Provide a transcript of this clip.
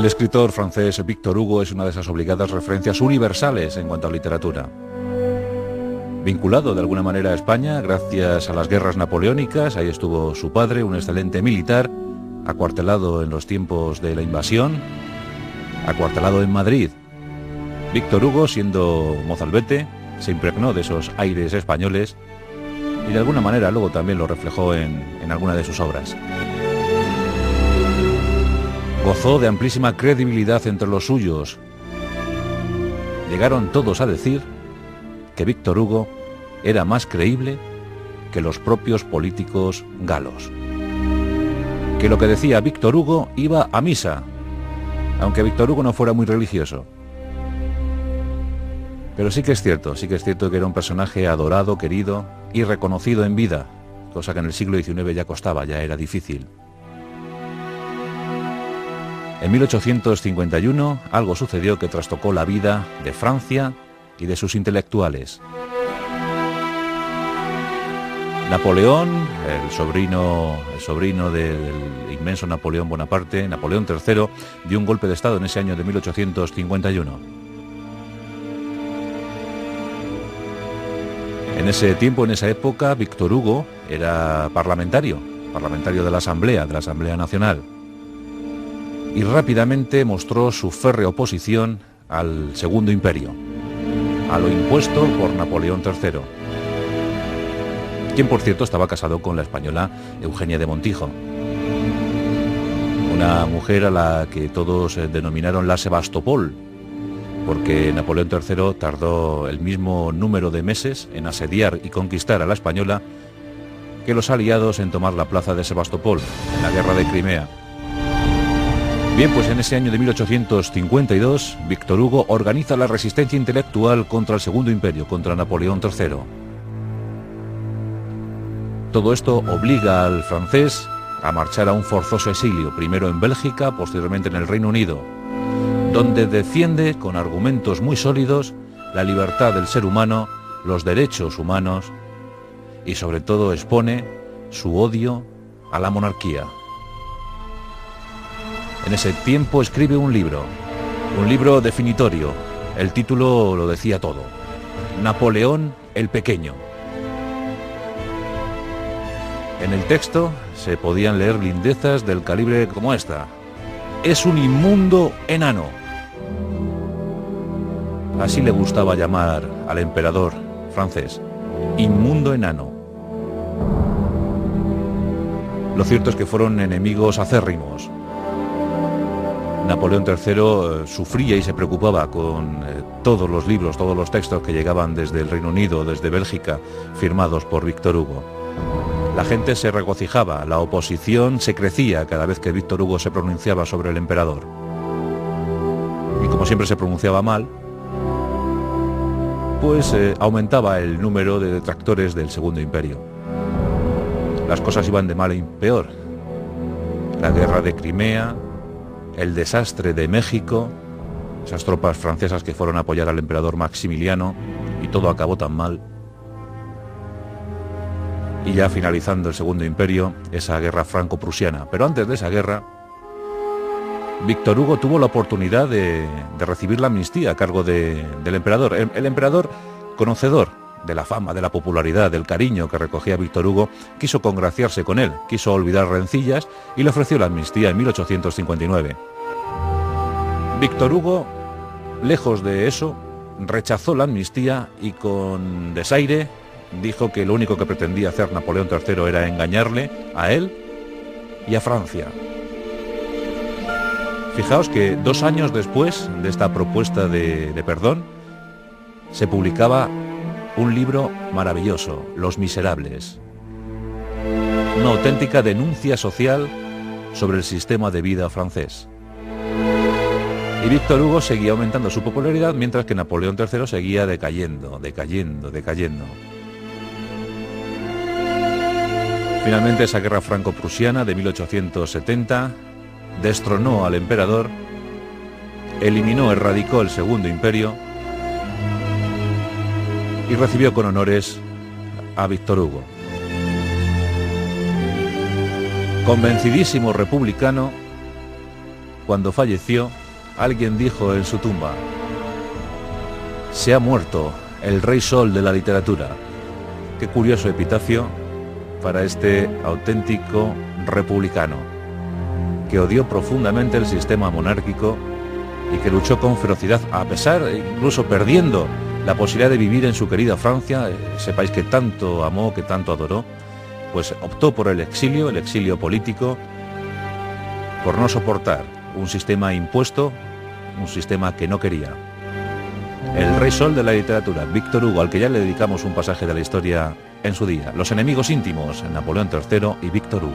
El escritor francés Victor Hugo es una de esas obligadas referencias universales en cuanto a literatura. Vinculado de alguna manera a España gracias a las guerras napoleónicas, ahí estuvo su padre, un excelente militar, acuartelado en los tiempos de la invasión, acuartelado en Madrid. Victor Hugo, siendo mozalbete, se impregnó de esos aires españoles y de alguna manera luego también lo reflejó en alguna de sus obras. Gozó de amplísima credibilidad entre los suyos. Llegaron todos a decir que Victor Hugo era más creíble que los propios políticos galos. Que lo que decía Victor Hugo iba a misa, aunque Victor Hugo no fuera muy religioso. Pero sí que es cierto que era un personaje adorado, querido y reconocido en vida, cosa que en el siglo XIX ya costaba, ya era difícil. En 1851 algo sucedió que trastocó la vida de Francia y de sus intelectuales. Napoleón, el sobrino del inmenso Napoleón Bonaparte, Napoleón III, dio un golpe de estado en ese año de 1851. En ese tiempo, en esa época, Victor Hugo era parlamentario de la Asamblea Nacional. Y rápidamente mostró su férrea oposición al Segundo Imperio, a lo impuesto por Napoleón III, quien por cierto estaba casado con la española Eugenia de Montijo, una mujer a la que todos denominaron la Sebastopol, porque Napoleón III tardó el mismo número de meses en asediar y conquistar a la española que los aliados en tomar la plaza de Sebastopol en la guerra de Crimea. Bien, pues en ese año de 1852, Victor Hugo organiza la resistencia intelectual contra el Segundo Imperio, contra Napoleón III. Todo esto obliga al francés a marchar a un forzoso exilio, primero en Bélgica, posteriormente en el Reino Unido, donde defiende con argumentos muy sólidos la libertad del ser humano, los derechos humanos y sobre todo expone su odio a la monarquía. En ese tiempo escribe un libro definitorio. El título lo decía todo: Napoleón el Pequeño. En el texto se podían leer lindezas del calibre como esta: es un inmundo enano. Así le gustaba llamar al emperador francés, inmundo enano. Lo cierto es que fueron enemigos acérrimos. Napoleón III sufría y se preocupaba con todos los libros, todos los textos que llegaban desde el Reino Unido, desde Bélgica, firmados por Victor Hugo. La gente se regocijaba, la oposición se crecía cada vez que Victor Hugo se pronunciaba sobre el emperador. Y como siempre se pronunciaba mal, pues aumentaba el número de detractores del Segundo Imperio. Las cosas iban de mal en peor. La guerra de Crimea, el desastre de México, esas tropas francesas que fueron a apoyar al emperador Maximiliano, y todo acabó tan mal. Y ya finalizando el Segundo Imperio, esa guerra franco-prusiana. Pero antes de esa guerra, Victor Hugo tuvo la oportunidad de recibir la amnistía a cargo del emperador. El emperador, conocedor de la fama, de la popularidad, del cariño que recogía Victor Hugo, quiso congraciarse con él, quiso olvidar rencillas y le ofreció la amnistía en 1859. Victor Hugo, lejos de eso, rechazó la amnistía y con desaire dijo que lo único que pretendía hacer Napoleón III era engañarle a él y a Francia. Fijaos que 2 años después de esta propuesta de perdón, se publicaba un libro maravilloso, Los Miserables. Una auténtica denuncia social sobre el sistema de vida francés. Y Victor Hugo seguía aumentando su popularidad mientras que Napoleón III seguía decayendo. Finalmente esa guerra franco-prusiana de 1870 destronó al emperador, erradicó el Segundo Imperio y recibió con honores a Victor Hugo. Convencidísimo republicano, cuando falleció, alguien dijo en su tumba: se ha muerto el rey sol de la literatura. Qué curioso epitafio para este auténtico republicano, que odió profundamente el sistema monárquico y que luchó con ferocidad, a pesar, incluso perdiendo la posibilidad de vivir en su querida Francia, ese país que tanto amó, que tanto adoró, pues optó por el exilio político, por no soportar un sistema impuesto, un sistema que no quería. El rey sol de la literatura, Víctor Hugo, al que ya le dedicamos un pasaje de la historia en su día. Los enemigos íntimos, Napoleón III y Víctor Hugo.